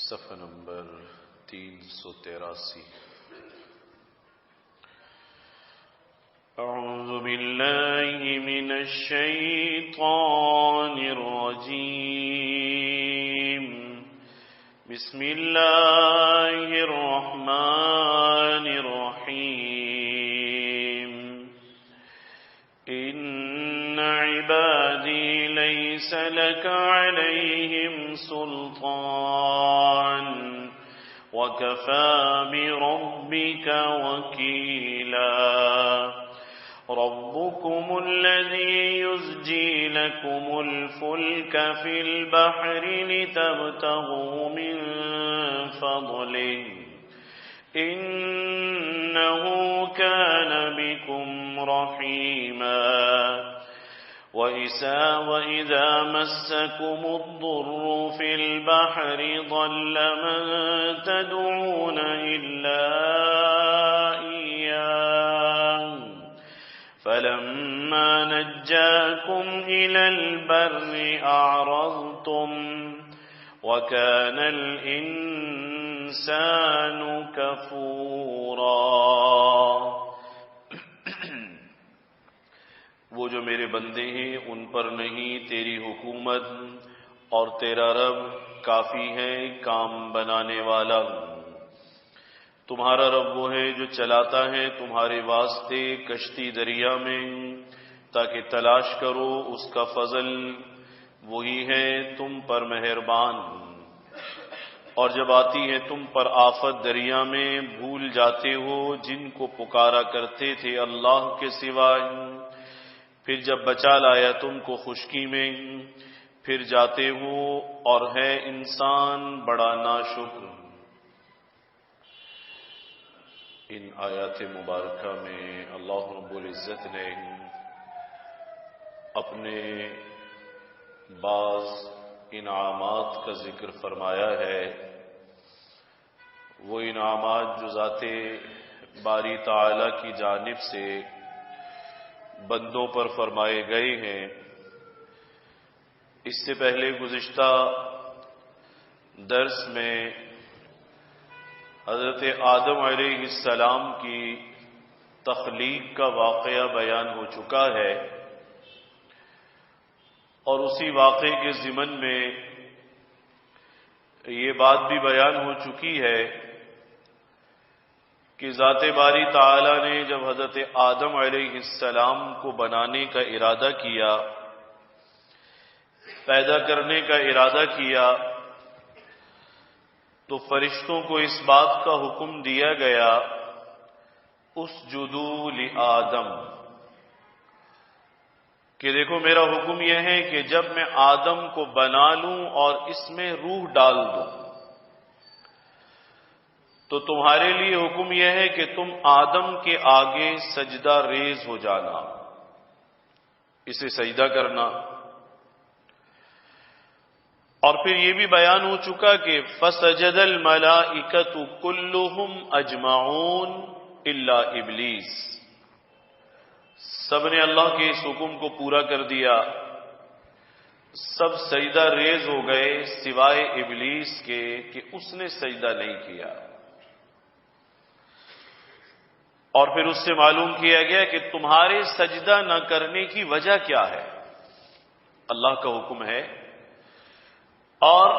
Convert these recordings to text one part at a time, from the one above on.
صفحہ نمبر 383۔ اعوذ باللہ من الشیطان الرجیم، بسم اللہ الرحمن الرحیم۔ ان عبادی لیس لک علیہم سلطان وکفى بربک وکیلا۔ ربكم الذي يزجي لكم الفلك في البحر لتبتغوا من فضله إنه كان بكم رحيما۔ وإذا مسكم الضر في البحر ضل من تدعون إلا إياه فلما نجاكم إلى البر أعرضتم وكان الإنسان كفورا۔ وہ جو میرے بندے ہیں ان پر نہیں تیری حکومت، اور تیرا رب کافی ہے کام بنانے والا۔ تمہارا رب وہ ہے جو چلاتا ہے تمہارے واسطے کشتی دریا میں تاکہ تلاش کرو اس کا فضل، وہی ہے تم پر مہربان۔ اور جب آتی ہے تم پر آفت دریا میں بھول جاتے ہو جن کو پکارا کرتے تھے اللہ کے سوائے، پھر جب بچا لایا تم کو خشکی میں پھر جاتے ہو، اور ہے انسان بڑا ناشکر۔ ان آیات مبارکہ میں اللہ رب العزت نے اپنے بعض انعامات کا ذکر فرمایا ہے۔ وہ انعامات جو ذات باری تعالی کی جانب سے بندوں پر فرمائے گئے ہیں۔ اس سے پہلے گزشتہ درس میں حضرت آدم علیہ السلام کی تخلیق کا واقعہ بیان ہو چکا ہے، اور اسی واقعے کے ضمن میں یہ بات بھی بیان ہو چکی ہے کہ ذات باری تعالی نے جب حضرت آدم علیہ السلام کو بنانے کا ارادہ کیا، پیدا کرنے کا ارادہ کیا، تو فرشتوں کو اس بات کا حکم دیا گیا اسجدوا لآدم، کہ دیکھو میرا حکم یہ ہے کہ جب میں آدم کو بنا لوں اور اس میں روح ڈال دوں تو تمہارے لیے حکم یہ ہے کہ تم آدم کے آگے سجدہ ریز ہو جانا، اسے سجدہ کرنا۔ اور پھر یہ بھی بیان ہو چکا کہ فسجد الملائکۃ کلہم اجمعون الا ابلیس، سب نے اللہ کے اس حکم کو پورا کر دیا، سب سجدہ ریز ہو گئے سوائے ابلیس کے کہ اس نے سجدہ نہیں کیا۔ اور پھر اس سے معلوم کیا گیا کہ تمہارے سجدہ نہ کرنے کی وجہ کیا ہے۔ اللہ کا حکم ہے، اور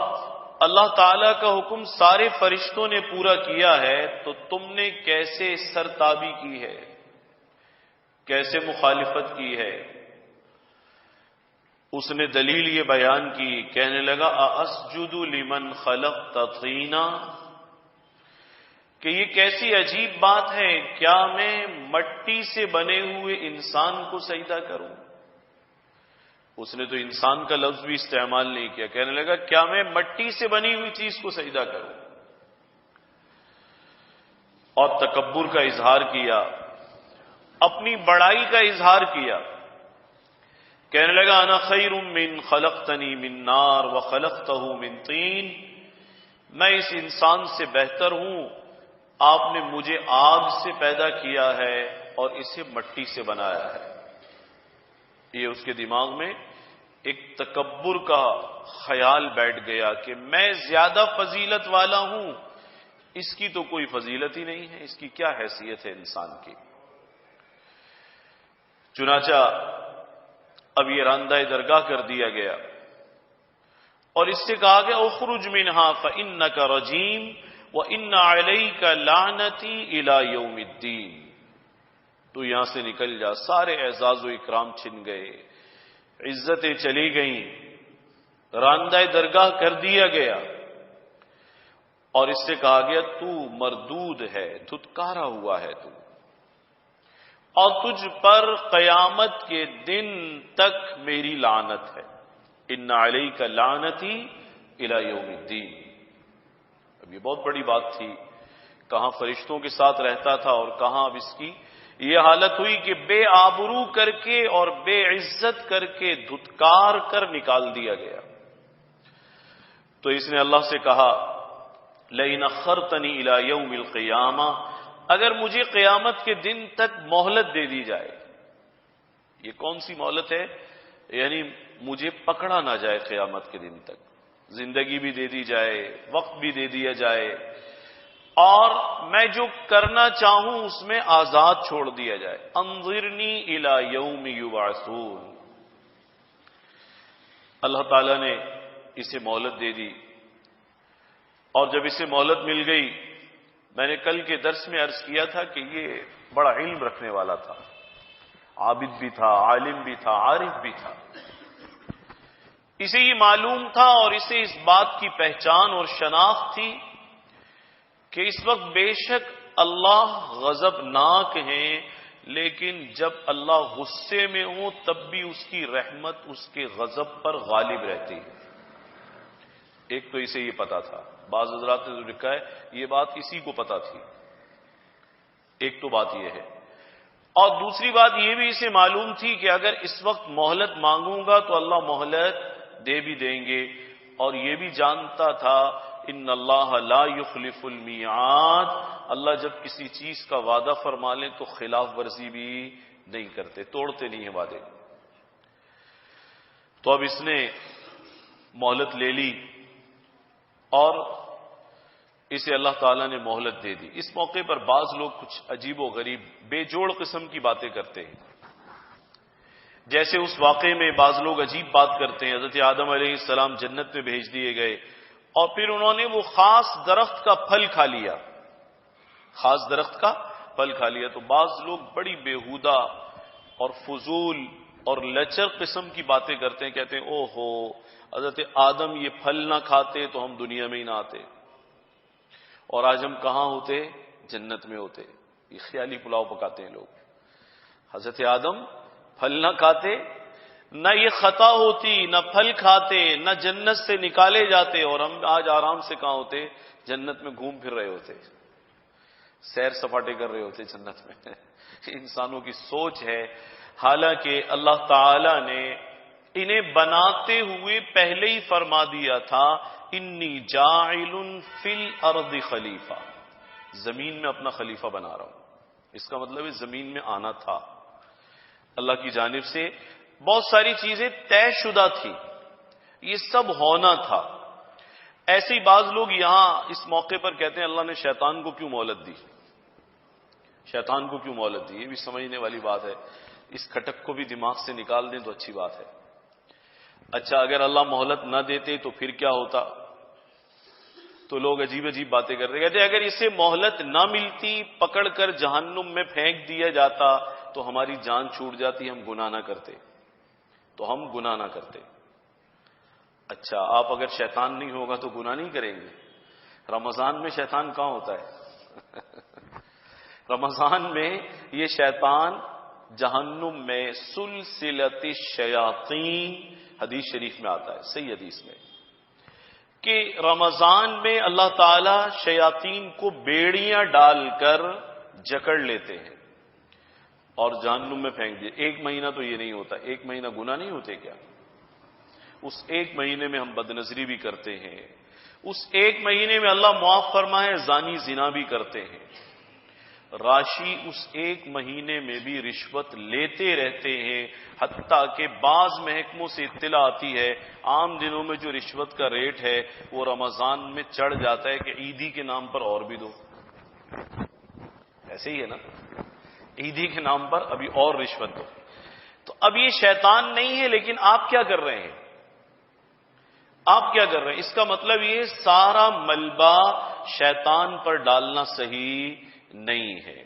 اللہ تعالی کا حکم سارے فرشتوں نے پورا کیا ہے، تو تم نے کیسے سرتابی کی ہے، کیسے مخالفت کی ہے؟ اس نے دلیل یہ بیان کی، کہنے لگا اَأَسْجُدُ لِمَنْ خَلَقْتَ طِينًا، کہ یہ کیسی عجیب بات ہے، کیا میں مٹی سے بنے ہوئے انسان کو سجدہ کروں؟ اس نے تو انسان کا لفظ بھی استعمال نہیں کیا، کہنے لگا کیا میں مٹی سے بنی ہوئی چیز کو سجدہ کروں؟ اور تکبر کا اظہار کیا، اپنی بڑائی کا اظہار کیا، کہنے لگا انا خیر من خلقتنی من نار وخلقتہ من طین، میں اس انسان سے بہتر ہوں، آپ نے مجھے آگ سے پیدا کیا ہے اور اسے مٹی سے بنایا ہے۔ یہ اس کے دماغ میں ایک تکبر کا خیال بیٹھ گیا کہ میں زیادہ فضیلت والا ہوں، اس کی تو کوئی فضیلت ہی نہیں ہے، اس کی کیا حیثیت ہے انسان کی۔ چنانچہ اب یہ راندہ درگاہ کر دیا گیا اور اس سے کہا گیا اخرج منہا فإنک رجیم وإن علیک لعنتی الی یوم الدین، تو یہاں سے نکل جا۔ سارے اعزاز و اکرام چھن گئے، عزتیں چلی گئیں، راندہ درگاہ کر دیا گیا اور اس سے کہا گیا تو مردود ہے، دھتکارا ہوا ہے تو، اور تجھ پر قیامت کے دن تک میری لعنت ہے۔ ان علیک لعنتی الی یوم الدین۔ اب یہ بہت بڑی بات تھی، کہاں فرشتوں کے ساتھ رہتا تھا اور کہاں اب اس کی یہ حالت ہوئی کہ بے آبرو کر کے اور بے عزت کر کے دھتکار کر نکال دیا گیا۔ تو اس نے اللہ سے کہا لئن اخرتنی الی یوم القیامہ، اگر مجھے قیامت کے دن تک مہلت دے دی جائے۔ یہ کون سی مہلت ہے؟ یعنی مجھے پکڑا نہ جائے قیامت کے دن تک، زندگی بھی دے دی جائے، وقت بھی دے دیا جائے، اور میں جو کرنا چاہوں اس میں آزاد چھوڑ دیا جائے۔ انظرنی الی یوم یبعثون۔ اللہ تعالیٰ نے اسے مہلت دے دی، اور جب اسے مہلت مل گئی، میں نے کل کے درس میں عرض کیا تھا کہ یہ بڑا علم رکھنے والا تھا، عابد بھی تھا، عالم بھی تھا، عارف بھی تھا۔ اسے یہ معلوم تھا اور اسے اس بات کی پہچان اور شناخت تھی کہ اس وقت بے شک اللہ غضبناک ہیں، لیکن جب اللہ غصے میں ہو تب بھی اس کی رحمت اس کے غضب پر غالب رہتی ہے۔ ایک تو اسے یہ پتا تھا، بعض حضرات نے جو لکھا ہے یہ بات اسی کو پتا تھی، ایک تو بات یہ ہے، اور دوسری بات یہ بھی اسے معلوم تھی کہ اگر اس وقت مہلت مانگوں گا تو اللہ مہلت دے بھی دیں گے، اور یہ بھی جانتا تھا ان اللہ لا یخلف المیعاد، اللہ جب کسی چیز کا وعدہ فرما لیں تو خلاف ورزی بھی نہیں کرتے، توڑتے نہیں ہیں وعدے۔ تو اب اس نے مہلت لے لی اور اسے اللہ تعالیٰ نے مہلت دے دی۔ اس موقع پر بعض لوگ کچھ عجیب و غریب بے جوڑ قسم کی باتیں کرتے ہیں، جیسے اس واقعے میں بعض لوگ عجیب بات کرتے ہیں، حضرت آدم علیہ السلام جنت میں بھیج دیے گئے اور پھر انہوں نے وہ خاص درخت کا پھل کھا لیا، خاص درخت کا پھل کھا لیا۔ تو بعض لوگ بڑی بیہودہ اور فضول اور لچر قسم کی باتیں کرتے ہیں، کہتے ہیں او ہو حضرت آدم یہ پھل نہ کھاتے تو ہم دنیا میں ہی نہ آتے، اور آج ہم کہاں ہوتے؟ جنت میں ہوتے۔ یہ خیالی پلاؤ پکاتے ہیں لوگ۔ حضرت آدم پھل نہ کھاتے، نہ یہ خطا ہوتی، نہ پھل کھاتے، نہ جنت سے نکالے جاتے، اور ہم آج آرام سے کہاں ہوتے؟ جنت میں گھوم پھر رہے ہوتے، سیر سپاٹے کر رہے ہوتے جنت میں۔ انسانوں کی سوچ ہے، حالانکہ اللہ تعالی نے انہیں بناتے ہوئے پہلے ہی فرما دیا تھا انی جاعل فی الارض خلیفہ، زمین میں اپنا خلیفہ بنا رہا ہوں۔ اس کا مطلب ہے زمین میں آنا تھا، اللہ کی جانب سے بہت ساری چیزیں طے شدہ تھی، یہ سب ہونا تھا۔ ایسے ہی بعض لوگ یہاں اس موقع پر کہتے ہیں اللہ نے شیطان کو کیوں مہلت دی، شیطان کو کیوں مہلت دی؟ یہ بھی سمجھنے والی بات ہے، اس کھٹک کو بھی دماغ سے نکال دیں تو اچھی بات ہے۔ اچھا اگر اللہ مہلت نہ دیتے تو پھر کیا ہوتا؟ تو لوگ عجیب عجیب باتیں کرتے، کہتے ہیں اگر اسے مہلت نہ ملتی، پکڑ کر جہنم میں پھینک دیا جاتا تو ہماری جان چھوٹ جاتی، ہم گناہ نہ کرتے، تو ہم گناہ نہ کرتے۔ اچھا آپ اگر شیطان نہیں ہوگا تو گناہ نہیں کریں گے؟ رمضان میں شیطان کہاں ہوتا ہے؟ رمضان میں یہ شیطان جہنم میں سلسلۃ الشیاطین، حدیث شریف میں آتا ہے، صحیح حدیث میں، کہ رمضان میں اللہ تعالی شیاطین کو بیڑیاں ڈال کر جکڑ لیتے ہیں اور جہنم میں پھینک دیے۔ ایک مہینہ تو یہ نہیں ہوتا، ایک مہینہ گناہ نہیں ہوتے کیا؟ اس ایک مہینے میں ہم بدنظری بھی کرتے ہیں، اس ایک مہینے میں اللہ معاف فرمائے زانی زنا بھی کرتے ہیں، راشی اس ایک مہینے میں بھی رشوت لیتے رہتے ہیں، حتیٰ کہ بعض محکموں سے اطلاع آتی ہے عام دنوں میں جو رشوت کا ریٹ ہے وہ رمضان میں چڑھ جاتا ہے کہ عیدی کے نام پر اور بھی دو. ایسے ہی ہے نا، عیدی کے نام پر ابھی اور رشوت دو. تو اب یہ شیطان نہیں ہے، لیکن آپ کیا کر رہے ہیں؟ آپ کیا کر رہے ہیں؟ اس کا مطلب یہ سارا ملبہ شیطان پر ڈالنا صحیح نہیں ہے.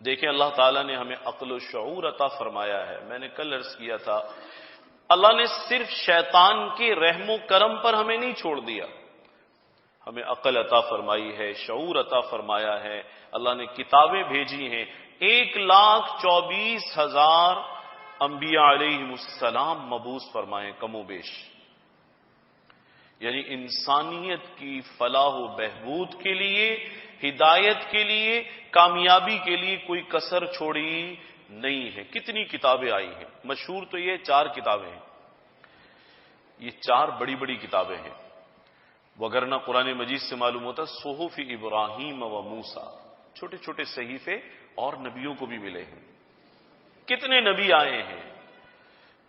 دیکھیں اللہ تعالیٰ نے ہمیں عقل و شعور عطا فرمایا ہے. میں نے کل عرض کیا تھا اللہ نے صرف شیطان کے رحم و کرم پر ہمیں نہیں چھوڑ دیا، ہمیں عقل عطا فرمائی ہے، شعور عطا فرمایا ہے، اللہ نے کتابیں بھیجی ہیں. 1,24,000 انبیاء علیہم السلام مبعوث فرمائے کم و بیش. یعنی انسانیت کی فلاح و بہبود کے لیے، ہدایت کے لیے، کامیابی کے لیے کوئی کسر چھوڑی نہیں ہے. کتنی کتابیں آئی ہیں، مشہور تو یہ 4 کتابیں ہیں، یہ 4 بڑی بڑی کتابیں ہیں، وگرنہ قرآن مجید سے معلوم ہوتا صحف ابراہیم و موسیٰ، چھوٹے چھوٹے صحیفے اور نبیوں کو بھی ملے ہیں. کتنے نبی آئے ہیں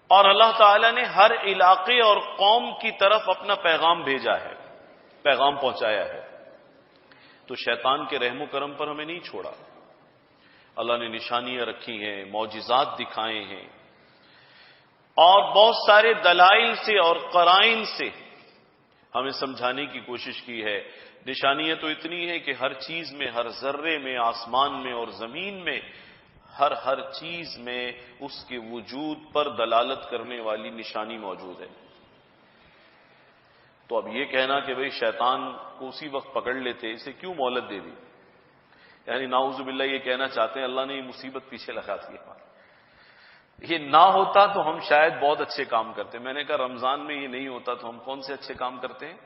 اور اللہ تعالیٰ نے ہر علاقے اور قوم کی طرف اپنا پیغام بھیجا ہے، پیغام پہنچایا ہے. تو شیطان کے رحم و کرم پر ہمیں نہیں چھوڑا. اللہ نے نشانیاں رکھی ہیں، معجزات دکھائے ہیں، اور بہت سارے دلائل سے اور قرائن سے ہمیں سمجھانے کی کوشش کی ہے. نشانیاں تو اتنی ہے کہ ہر چیز میں، ہر ذرے میں، آسمان میں اور زمین میں، ہر چیز میں اس کے وجود پر دلالت کرنے والی نشانی موجود ہے. تو اب یہ کہنا کہ بھئی شیطان کو اسی وقت پکڑ لیتے، اسے کیوں مہلت دے دی؟ یعنی نعوذ باللہ یہ کہنا چاہتے ہیں اللہ نے یہ مصیبت پیچھے لگا دی. یہ نہ ہوتا تو ہم شاید بہت اچھے کام کرتے. میں نے کہا رمضان میں یہ نہیں ہوتا تو ہم کون سے اچھے کام کرتے ہیں؟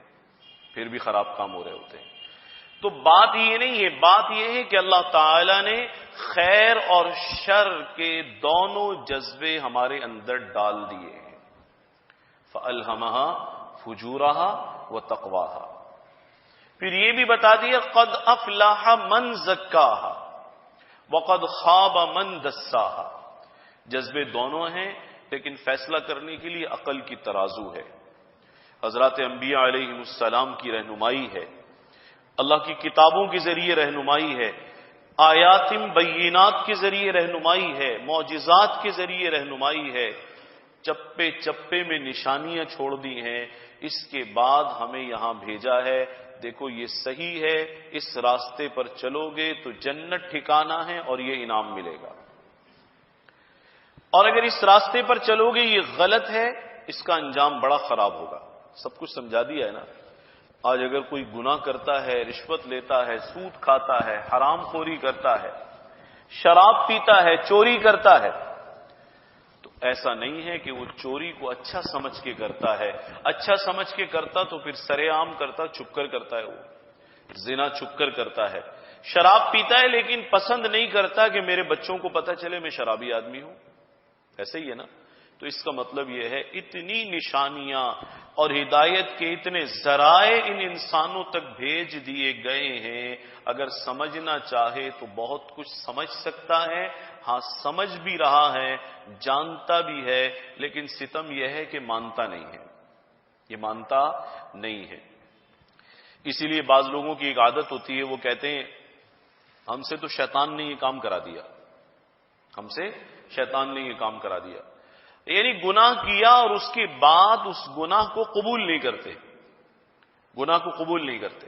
پھر بھی خراب کام ہو رہے ہوتے ہیں. تو بات یہ نہیں ہے، بات یہ ہے کہ اللہ تعالی نے خیر اور شر کے دونوں جذبے ہمارے اندر ڈال دیے ہیں. فَأَلْهَمَهَا فُجُورَهَا وَتَقْوَاهَا. پھر یہ بھی بتا دیا قد افلح من زکاها وقد خاب من دساها. جذبے دونوں ہیں لیکن فیصلہ کرنے کے لیے عقل کی ترازو ہے. حضرات انبیاء علیہم السلام کی رہنمائی ہے، اللہ کی کتابوں کے ذریعے رہنمائی ہے، آیات بینات کے ذریعے رہنمائی ہے، معجزات کے ذریعے رہنمائی ہے. چپے چپے میں نشانیاں چھوڑ دی ہیں. اس کے بعد ہمیں یہاں بھیجا ہے، دیکھو یہ صحیح ہے، اس راستے پر چلو گے تو جنت ٹھکانہ ہے اور یہ انعام ملے گا، اور اگر اس راستے پر چلو گے یہ غلط ہے، اس کا انجام بڑا خراب ہوگا. سب کچھ سمجھا دیا ہے نا. آج اگر کوئی گناہ کرتا ہے، رشوت لیتا ہے، سود کھاتا ہے، حرام خوری کرتا ہے، شراب پیتا ہے، چوری کرتا ہے، تو ایسا نہیں ہے کہ وہ چوری کو اچھا سمجھ کے کرتا ہے. اچھا سمجھ کے کرتا تو پھر سرے عام کرتا، چھپ کر کرتا ہے. وہ زنا چھپ کر کرتا ہے. شراب پیتا ہے لیکن پسند نہیں کرتا کہ میرے بچوں کو پتہ چلے میں شرابی آدمی ہوں. ایسے ہی ہے نا. تو اس کا مطلب یہ ہے اتنی نشانیاں اور ہدایت کے اتنے ذرائع ان انسانوں تک بھیج دیے گئے ہیں، اگر سمجھنا چاہے تو بہت کچھ سمجھ سکتا ہے. ہاں سمجھ بھی رہا ہے، جانتا بھی ہے، لیکن ستم یہ ہے کہ مانتا نہیں ہے، یہ مانتا نہیں ہے. اسی لیے بعض لوگوں کی ایک عادت ہوتی ہے، وہ کہتے ہیں ہم سے تو شیطان نے یہ کام کرا دیا، ہم سے شیطان نے یہ کام کرا دیا. یعنی گناہ کیا اور اس کے بعد اس گناہ کو قبول نہیں کرتے، گناہ کو قبول نہیں کرتے.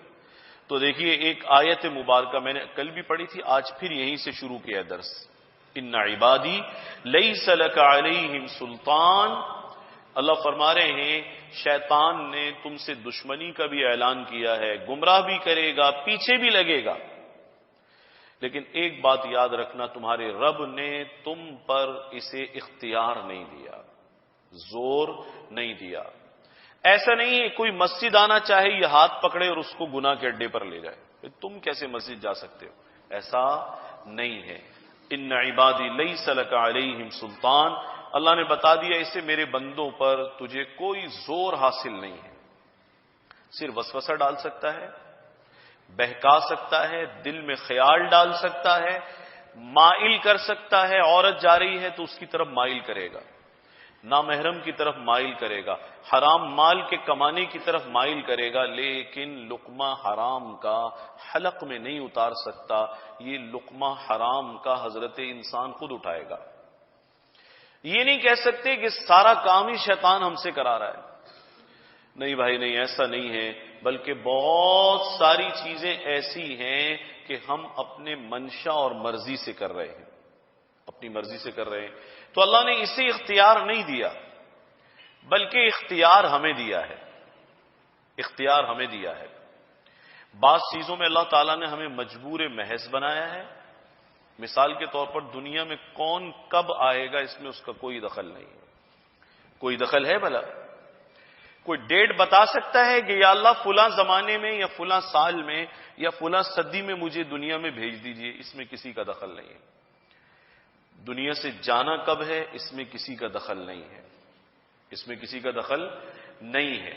تو دیکھیے ایک آیت مبارکہ میں نے کل بھی پڑھی تھی، آج پھر یہیں سے شروع کیا درس. ان عبادی لیس لک علیہم سلطان. اللہ فرما رہے ہیں شیطان نے تم سے دشمنی کا بھی اعلان کیا ہے، گمراہ بھی کرے گا، پیچھے بھی لگے گا. لیکن ایک بات یاد رکھنا، تمہارے رب نے تم پر اسے اختیار نہیں دیا، زور نہیں دیا. ایسا نہیں ہے کوئی مسجد آنا چاہے یہ ہاتھ پکڑے اور اس کو گناہ کے اڈے پر لے جائے، تم کیسے مسجد جا سکتے ہو، ایسا نہیں ہے. ان عبادی لیس لک علیہم سلطان. اللہ نے بتا دیا اسے میرے بندوں پر تجھے کوئی زور حاصل نہیں ہے. صرف وسوسہ ڈال سکتا ہے، بہکا سکتا ہے، دل میں خیال ڈال سکتا ہے، مائل کر سکتا ہے. عورت جا رہی ہے تو اس کی طرف مائل کرے گا، نامحرم کی طرف مائل کرے گا، حرام مال کے کمانے کی طرف مائل کرے گا، لیکن لقمہ حرام کا حلق میں نہیں اتار سکتا. یہ لقمہ حرام کا حضرت انسان خود اٹھائے گا. یہ نہیں کہہ سکتے کہ سارا کام ہی شیطان ہم سے کرا رہا ہے. نہیں بھائی نہیں، ایسا نہیں ہے، بلکہ بہت ساری چیزیں ایسی ہیں کہ ہم اپنے منشا اور مرضی سے کر رہے ہیں، اپنی مرضی سے کر رہے ہیں. تو اللہ نے اسے اختیار نہیں دیا، بلکہ اختیار ہمیں دیا ہے. اختیار ہمیں دیا ہے. بعض چیزوں میں اللہ تعالیٰ نے ہمیں مجبور محض بنایا ہے. مثال کے طور پر دنیا میں کون کب آئے گا اس میں اس کا کوئی دخل نہیں ہے. کوئی دخل ہے بھلا؟ کوئی ڈیٹ بتا سکتا ہے کہ یا اللہ فلاں زمانے میں یا فلاں سال میں یا فلاں صدی میں مجھے دنیا میں بھیج دیجئے؟ اس میں کسی کا دخل نہیں ہے. دنیا سے جانا کب ہے اس میں کسی کا دخل نہیں ہے. اس میں کسی کا دخل نہیں ہے.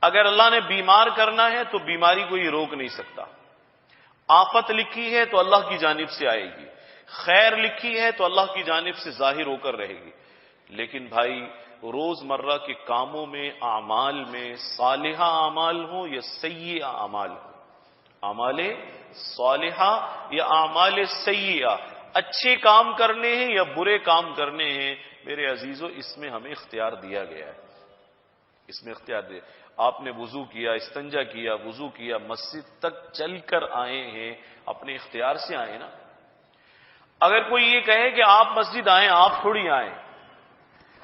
اگر اللہ نے بیمار کرنا ہے تو بیماری کو یہ روک نہیں سکتا. آفت لکھی ہے تو اللہ کی جانب سے آئے گی، خیر لکھی ہے تو اللہ کی جانب سے ظاہر ہو کر رہے گی. لیکن بھائی روز مرہ کے کاموں میں، اعمال میں، صالحہ اعمال ہوں یا سیئہ اعمال ہوں، اعمال صالحہ یا اعمال سیئہ، اچھے کام کرنے ہیں یا برے کام کرنے ہیں، میرے عزیزو اس میں ہمیں اختیار دیا گیا ہے. اس میں اختیار دیا. آپ نے وضو کیا، استنجا کیا، وضو کیا، مسجد تک چل کر آئے ہیں، اپنے اختیار سے آئے نا. اگر کوئی یہ کہے کہ آپ مسجد آئیں، آپ تھوڑی آئیں،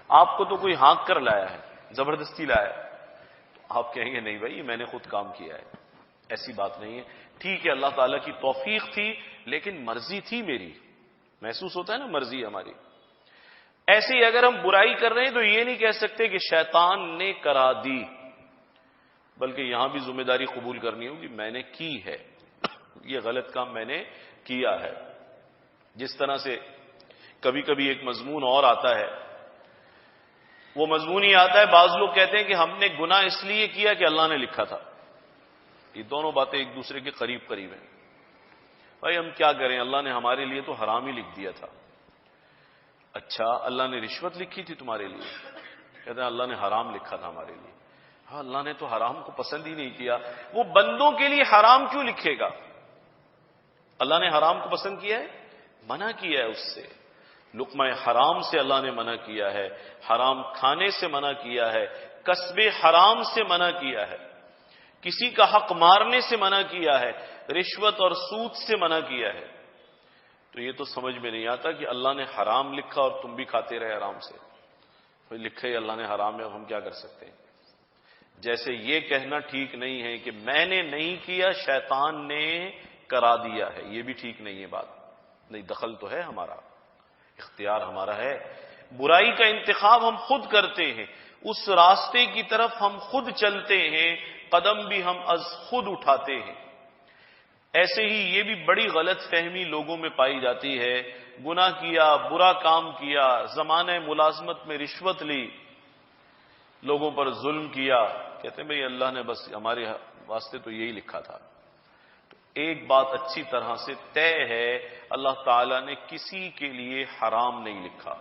آپ کو تو کوئی ہانک کر لایا ہے، زبردستی لایا ہے، تو آپ کہیں گے نہیں بھائی میں نے خود کام کیا ہے. ایسی بات نہیں ہے. ٹھیک ہے اللہ تعالیٰ کی توفیق تھی لیکن مرضی تھی میری. محسوس ہوتا ہے نا مرضی ہماری. ایسے ہی اگر ہم برائی کر رہے ہیں تو یہ نہیں کہہ سکتے کہ شیطان نے کرا دی، بلکہ یہاں بھی ذمہ داری قبول کرنی ہوگی میں نے کی ہے، یہ غلط کام میں نے کیا ہے. جس طرح سے کبھی کبھی ایک مضمون اور آتا ہے، وہ مضمون ہی آتا ہے، بعض لوگ کہتے ہیں کہ ہم نے گناہ اس لیے کیا کہ اللہ نے لکھا تھا. یہ دونوں باتیں ایک دوسرے کے قریب قریب ہیں. بھائی ہم کیا کریں، اللہ نے ہمارے لیے تو حرام ہی لکھ دیا تھا. اچھا اللہ نے رشوت لکھی تھی تمہارے لیے؟ کہتے ہیں اللہ نے حرام لکھا تھا ہمارے لیے. ہاں اللہ نے تو حرام کو پسند ہی نہیں کیا، وہ بندوں کے لیے حرام کیوں لکھے گا؟ اللہ نے حرام کو پسند کیا ہے، منع کیا ہے اس سے. لقمہ حرام سے اللہ نے منع کیا ہے، حرام کھانے سے منع کیا ہے، کسب حرام سے منع کیا ہے، کسی کا حق مارنے سے منع کیا ہے، رشوت اور سود سے منع کیا ہے. تو یہ تو سمجھ میں نہیں آتا کہ اللہ نے حرام لکھا اور تم بھی کھاتے رہے آرام سے. لکھا ہی اللہ نے حرام ہے، ہم کیا کر سکتے ہیں؟ جیسے یہ کہنا ٹھیک نہیں ہے کہ میں نے نہیں کیا شیطان نے کرا دیا ہے، یہ بھی ٹھیک نہیں ہے بات. نہیں، دخل تو ہے ہمارا، اختیار ہمارا ہے. برائی کا انتخاب ہم خود کرتے ہیں، اس راستے کی طرف ہم خود چلتے ہیں، قدم بھی ہم از خود اٹھاتے ہیں. ایسے ہی یہ بھی بڑی غلط فہمی لوگوں میں پائی جاتی ہے. گناہ کیا، برا کام کیا، زمانہ ملازمت میں رشوت لی، لوگوں پر ظلم کیا، کہتے ہیں بھئی اللہ نے بس ہمارے واسطے تو یہی لکھا تھا. تو ایک بات اچھی طرح سے طے ہے، اللہ تعالیٰ نے کسی کے لیے حرام نہیں لکھا.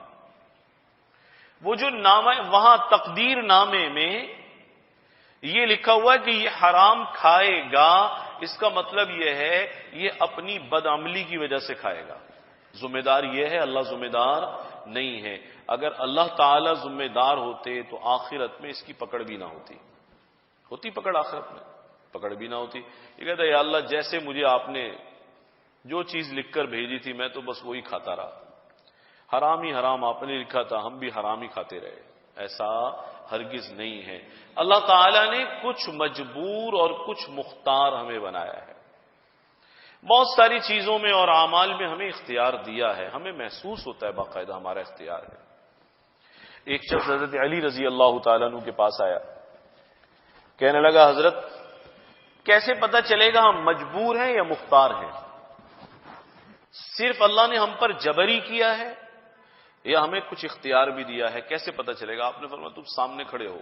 وہ جو نامہ وہاں تقدیر نامے میں یہ لکھا ہوا ہے کہ یہ حرام کھائے گا، اس کا مطلب یہ ہے یہ اپنی بدعملی کی وجہ سے کھائے گا. ذمہ دار یہ ہے، اللہ ذمہ دار نہیں ہے. اگر اللہ تعالیٰ ذمہ دار ہوتے تو آخرت میں اس کی پکڑ بھی نہ ہوتی. ہوتی پکڑ آخرت میں؟ پکڑ بھی نہ ہوتی. یہ کہتا ہے یا اللہ جیسے مجھے آپ نے جو چیز لکھ کر بھیجی تھی میں تو بس وہی کھاتا رہا، حرام ہی حرام آپ نے لکھا تھا، ہم بھی حرام ہی کھاتے رہے. ایسا ہرگز نہیں ہے. اللہ تعالیٰ نے کچھ مجبور اور کچھ مختار ہمیں بنایا ہے. بہت ساری چیزوں میں اور اعمال میں ہمیں اختیار دیا ہے، ہمیں محسوس ہوتا ہے باقاعدہ ہمارا اختیار ہے. ایک شخص حضرت علی رضی اللہ تعالیٰ عنہ کے پاس آیا، کہنے لگا حضرت کیسے پتہ چلے گا ہم مجبور ہیں یا مختار ہیں؟ صرف اللہ نے ہم پر جبری کیا ہے یا ہمیں کچھ اختیار بھی دیا ہے؟ کیسے پتہ چلے گا؟ آپ نے فرمایا تم سامنے کھڑے ہو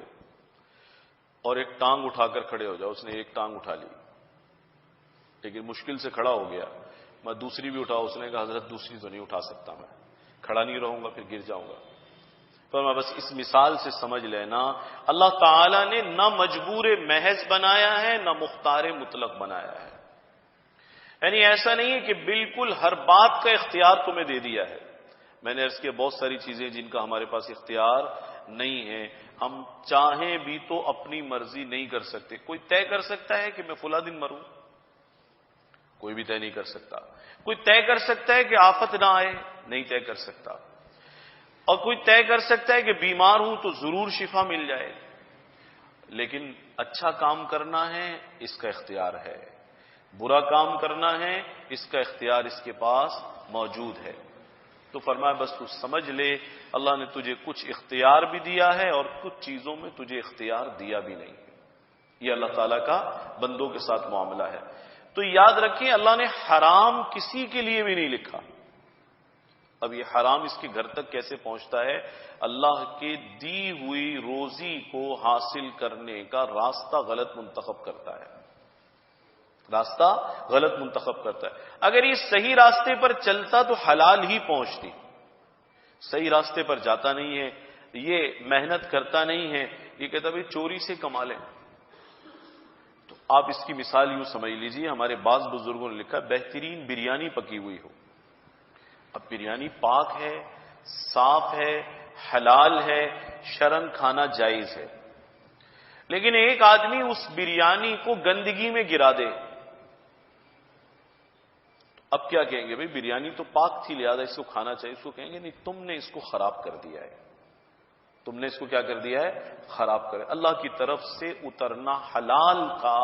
اور ایک ٹانگ اٹھا کر کھڑے ہو جاؤ. اس نے ایک ٹانگ اٹھا لی، لیکن مشکل سے کھڑا ہو گیا، میں دوسری بھی اٹھاؤ، اس نے کہا حضرت دوسری تو نہیں اٹھا سکتا، میں کھڑا نہیں رہوں گا، پھر گر جاؤں گا۔ پر میں بس اس مثال سے سمجھ لینا، اللہ تعالیٰ نے نہ مجبور محض بنایا ہے نہ مختار مطلق بنایا ہے، یعنی ایسا نہیں ہے کہ بالکل ہر بات کا اختیار تمہیں دے دیا ہے۔ میں نے عرض کیا بہت ساری چیزیں جن کا ہمارے پاس اختیار نہیں ہے، ہم چاہیں بھی تو اپنی مرضی نہیں کر سکتے۔ کوئی طے کر سکتا ہے کہ میں فلاں دن مروں؟ کوئی بھی طے نہیں کر سکتا۔ کوئی طے کر سکتا ہے کہ آفت نہ آئے؟ نہیں طے کر سکتا۔ اور کوئی طے کر سکتا ہے کہ بیمار ہوں تو ضرور شفا مل جائے، لیکن اچھا کام کرنا ہے اس کا اختیار ہے، برا کام کرنا ہے اس کا اختیار اس کے پاس موجود ہے۔ تو فرمایا بس تو سمجھ لے اللہ نے تجھے کچھ اختیار بھی دیا ہے اور کچھ چیزوں میں تجھے اختیار دیا بھی نہیں۔ یہ اللہ تعالیٰ کا بندوں کے ساتھ معاملہ ہے۔ تو یاد رکھیں اللہ نے حرام کسی کے لیے بھی نہیں لکھا۔ اب یہ حرام اس کے گھر تک کیسے پہنچتا ہے؟ اللہ کے دی ہوئی روزی کو حاصل کرنے کا راستہ غلط منتخب کرتا ہے، راستہ غلط منتخب کرتا ہے۔ اگر یہ صحیح راستے پر چلتا تو حلال ہی پہنچتی، صحیح راستے پر جاتا نہیں ہے، یہ محنت کرتا نہیں ہے، یہ کہتا بھائی چوری سے کما لیں۔ تو آپ اس کی مثال یوں سمجھ لیجئے، ہمارے بعض بزرگوں نے لکھا بہترین بریانی پکی ہوئی ہو۔ اب بریانی پاک ہے، صاف ہے، حلال ہے، شرعاً کھانا جائز ہے، لیکن ایک آدمی اس بریانی کو گندگی میں گرا دے، اب کیا کہیں گے؟ بھائی بریانی تو پاک تھی لہذا اس کو کھانا چاہیے۔ اس کو کہیں گے نہیں، تم نے اس کو خراب کر دیا ہے، تم نے اس کو کیا کر دیا ہے؟ خراب کر۔ اللہ کی طرف سے اترنا حلال تھا،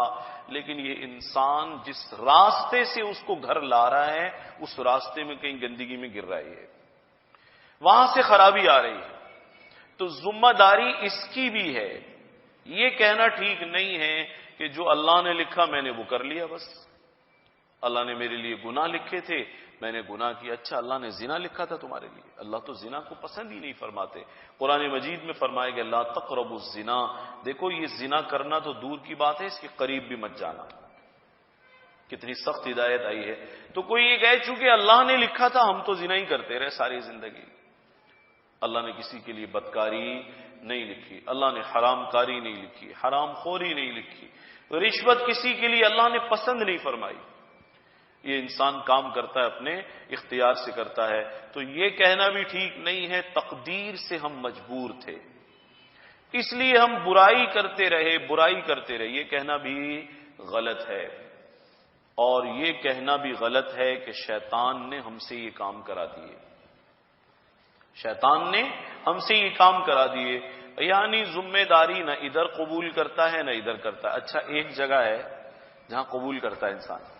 لیکن یہ انسان جس راستے سے اس کو گھر لا رہا ہے اس راستے میں کہیں گندگی میں گر رہا ہے، وہاں سے خرابی آ رہی ہے۔ تو ذمہ داری اس کی بھی ہے۔ یہ کہنا ٹھیک نہیں ہے کہ جو اللہ نے لکھا میں نے وہ کر لیا، بس اللہ نے میرے لیے گناہ لکھے تھے میں نے گناہ کیا۔ اچھا اللہ نے زنا لکھا تھا تمہارے لیے؟ اللہ تو زنا کو پسند ہی نہیں فرماتے۔ قرآن مجید میں فرمایا گیا لا تقربوا الزنا، دیکھو یہ زنا کرنا تو دور کی بات ہے، اس کے قریب بھی مت جانا۔ کتنی سخت ہدایت آئی ہے۔ تو کوئی یہ کہے چونکہ اللہ نے لکھا تھا ہم تو زنا ہی کرتے رہے ساری زندگی۔ اللہ نے کسی کے لیے بدکاری نہیں لکھی، اللہ نے حرام کاری نہیں لکھی، حرام خوری نہیں لکھی، رشوت کسی کے لیے اللہ نے پسند نہیں فرمائی۔ یہ انسان کام کرتا ہے اپنے اختیار سے کرتا ہے۔ تو یہ کہنا بھی ٹھیک نہیں ہے تقدیر سے ہم مجبور تھے اس لیے ہم برائی کرتے رہے، برائی کرتے رہے، یہ کہنا بھی غلط ہے۔ اور یہ کہنا بھی غلط ہے کہ شیطان نے ہم سے یہ کام کرا دیے، شیطان نے ہم سے یہ کام کرا دیے، یعنی ذمہ داری نہ ادھر قبول کرتا ہے نہ ادھر کرتا ہے۔ اچھا ایک جگہ ہے جہاں قبول کرتا ہے انسان،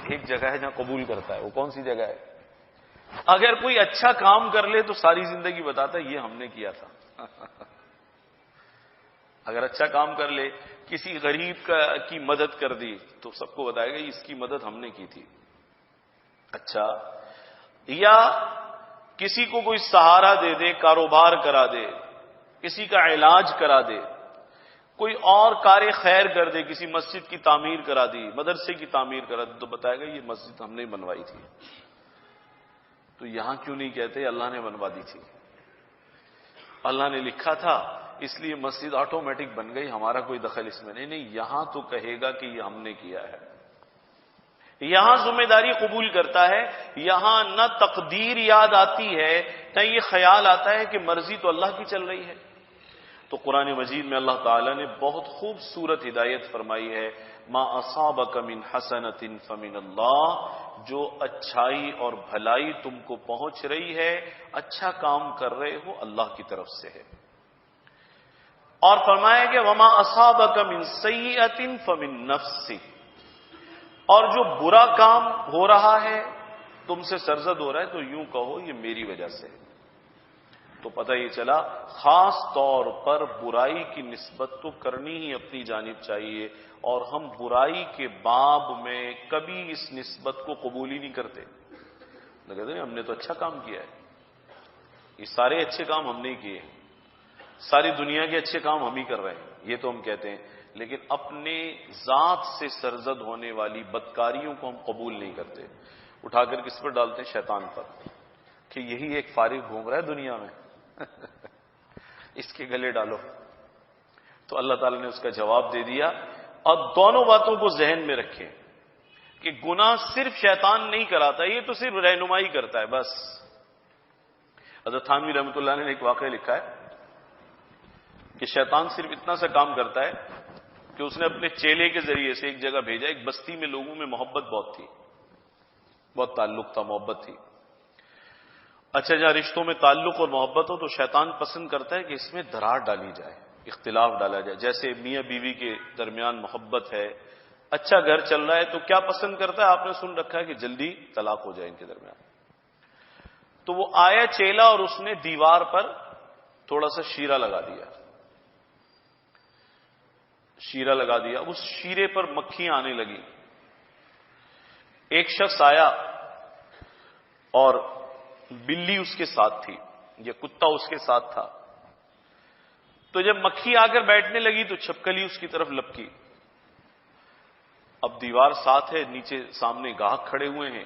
ایک جگہ ہے جہاں قبول کرتا ہے، وہ کون سی جگہ ہے؟ اگر کوئی اچھا کام کر لے تو ساری زندگی بتاتا ہے یہ ہم نے کیا تھا۔ اگر اچھا کام کر لے، کسی غریب کی مدد کر دی تو سب کو بتائے گا اس کی مدد ہم نے کی تھی۔ اچھا، یا کسی کو کوئی سہارا دے دے، کاروبار کرا دے، کسی کا علاج کرا دے، کوئی اور کار خیر کر دے، کسی مسجد کی تعمیر کرا دی، مدرسے کی تعمیر کرا دی، تو بتائے گا یہ مسجد ہم نے بنوائی تھی۔ تو یہاں کیوں نہیں کہتے اللہ نے بنوا دی تھی؟ اللہ نے لکھا تھا اس لیے مسجد آٹومیٹک بن گئی، ہمارا کوئی دخل اس میں نہیں۔ نہیں، یہاں تو کہے گا کہ یہ ہم نے کیا ہے، یہاں ذمہ داری قبول کرتا ہے، یہاں نہ تقدیر یاد آتی ہے نہ یہ خیال آتا ہے کہ مرضی تو اللہ کی چل رہی ہے۔ تو قرآن مجید میں اللہ تعالیٰ نے بہت خوبصورت ہدایت فرمائی ہے، ما اصابک من حسنۃ فمن اللہ، جو اچھائی اور بھلائی تم کو پہنچ رہی ہے، اچھا کام کر رہے ہو، اللہ کی طرف سے ہے۔ اور فرمایا کہ وما اصابک من سیئۃ فمن نفسک، اور جو برا کام ہو رہا ہے تم سے سرزد ہو رہا ہے تو یوں کہو یہ میری وجہ سے۔ تو پتہ یہ چلا خاص طور پر برائی کی نسبت تو کرنی ہی اپنی جانب چاہیے، اور ہم برائی کے باب میں کبھی اس نسبت کو قبول ہی نہیں کرتے۔ نہ کہتے ہیں ہم نے تو اچھا کام کیا ہے، یہ سارے اچھے کام ہم نے کیے، ساری دنیا کے اچھے کام ہم ہی کر رہے ہیں، یہ تو ہم کہتے ہیں۔ لیکن اپنے ذات سے سرزد ہونے والی بدکاریوں کو ہم قبول نہیں کرتے. اٹھا کر کس پر ڈالتے ہیں؟ شیطان پر، کہ یہی ایک فارغ گھوم رہا ہے دنیا میں اس کے گلے ڈالو. تو اللہ تعالیٰ نے اس کا جواب دے دیا. اور دونوں باتوں کو ذہن میں رکھیں کہ گناہ صرف شیطان نہیں کراتا، یہ تو صرف رہنمائی کرتا ہے بس. حضرت تھانوی رحمۃ اللہ نے ایک واقعہ لکھا ہے کہ شیطان صرف اتنا سا کام کرتا ہے کہ اس نے اپنے چیلے کے ذریعے سے ایک جگہ بھیجا. ایک بستی میں لوگوں میں محبت بہت تھی، بہت تعلق تھا، محبت تھی. اچھا، جہاں رشتوں میں تعلق اور محبت ہو تو شیطان پسند کرتا ہے کہ اس میں دراڑ ڈالی جائے، اختلاف ڈالا جائے. جیسے میاں بیوی کے درمیان محبت ہے، اچھا گھر چل رہا ہے، تو کیا پسند کرتا ہے؟ آپ نے سن رکھا ہے کہ جلدی طلاق ہو جائے ان کے درمیان. تو وہ آیا چیلا اور اس نے دیوار پر تھوڑا سا شیرہ لگا دیا. شیرہ لگا دیا. اس شیرے پر مکھیاں آنے لگی. ایک شخص آیا اور بلی اس کے ساتھ تھی یا کتا اس کے ساتھ تھا. تو جب مکھی آ کر بیٹھنے لگی تو چھپکلی اس کی طرف لپکی. اب دیوار ساتھ ہے، نیچے سامنے گاہک کھڑے ہوئے ہیں،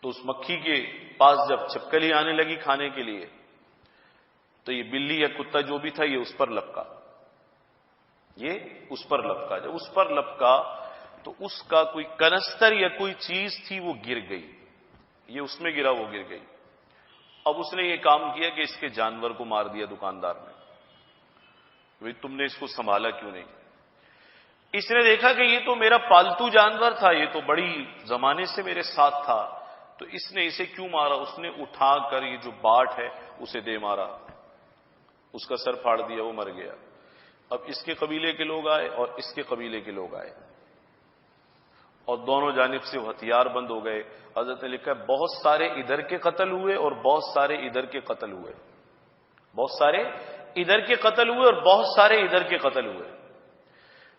تو اس مکھی کے پاس جب چھپکلی آنے لگی کھانے کے لیے تو یہ بلی یا کتا جو بھی تھا یہ اس پر لپکا. یہ اس پر لپکا. جب اس پر لپکا تو اس کا کوئی کنستر یا کوئی چیز تھی وہ گر گئی. یہ اس میں گرا، وہ گر گئی. اب اس نے یہ کام کیا کہ اس کے جانور کو مار دیا دکاندار نے. بھئی تم نے اس کو سنبھالا کیوں نہیں؟ اس نے دیکھا کہ یہ تو میرا پالتو جانور تھا، یہ تو بڑی زمانے سے میرے ساتھ تھا، تو اس نے اسے کیوں مارا؟ اس نے اٹھا کر یہ جو باٹ ہے اسے دے مارا، اس کا سر پھاڑ دیا، وہ مر گیا. اب اس کے قبیلے کے لوگ آئے اور اس کے قبیلے کے لوگ آئے اور دونوں جانب سے وہ ہتھیار بند ہو گئے. حضرت نے لکھا ہے بہت سارے ادھر کے قتل ہوئے اور بہت سارے ادھر کے قتل ہوئے. بہت سارے ادھر کے قتل ہوئے اور بہت سارے ادھر کے قتل ہوئے.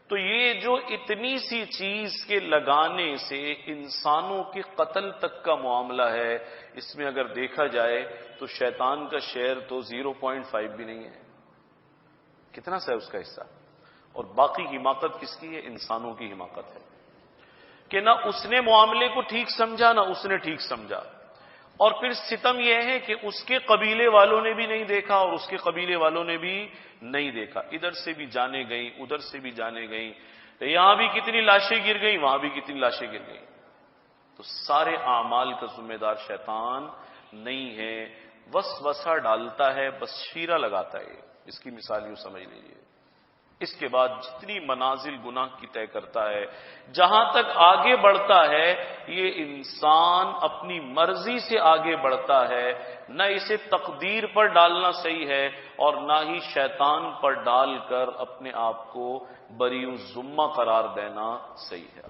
تو یہ جو اتنی سی چیز کے لگانے سے انسانوں کے قتل تک کا معاملہ ہے، اس میں اگر دیکھا جائے تو شیطان کا شیئر تو 0.5 بھی نہیں ہے. کتنا سا ہے اس کا حصہ؟ اور باقی حماقت کس کی ہے؟ انسانوں کی حماقت ہے کہ نہ اس نے معاملے کو ٹھیک سمجھا نہ اس نے ٹھیک سمجھا. اور پھر ستم یہ ہے کہ اس کے قبیلے والوں نے بھی نہیں دیکھا اور اس کے قبیلے والوں نے بھی نہیں دیکھا. ادھر سے بھی جانے گئیں، ادھر سے بھی جانے گئیں، یہاں بھی کتنی لاشیں گر گئیں، وہاں بھی کتنی لاشیں گر گئیں. تو سارے اعمال کا ذمہ دار شیطان نہیں ہے، وسوسہ ڈالتا ہے، بس شیرہ لگاتا ہے. اس کی مثال یوں سمجھ لیجیے. اس کے بعد جتنی منازل گناہ کی طے کرتا ہے، جہاں تک آگے بڑھتا ہے، یہ انسان اپنی مرضی سے آگے بڑھتا ہے. نہ اسے تقدیر پر ڈالنا صحیح ہے اور نہ ہی شیطان پر ڈال کر اپنے آپ کو بری الذمہ قرار دینا صحیح ہے.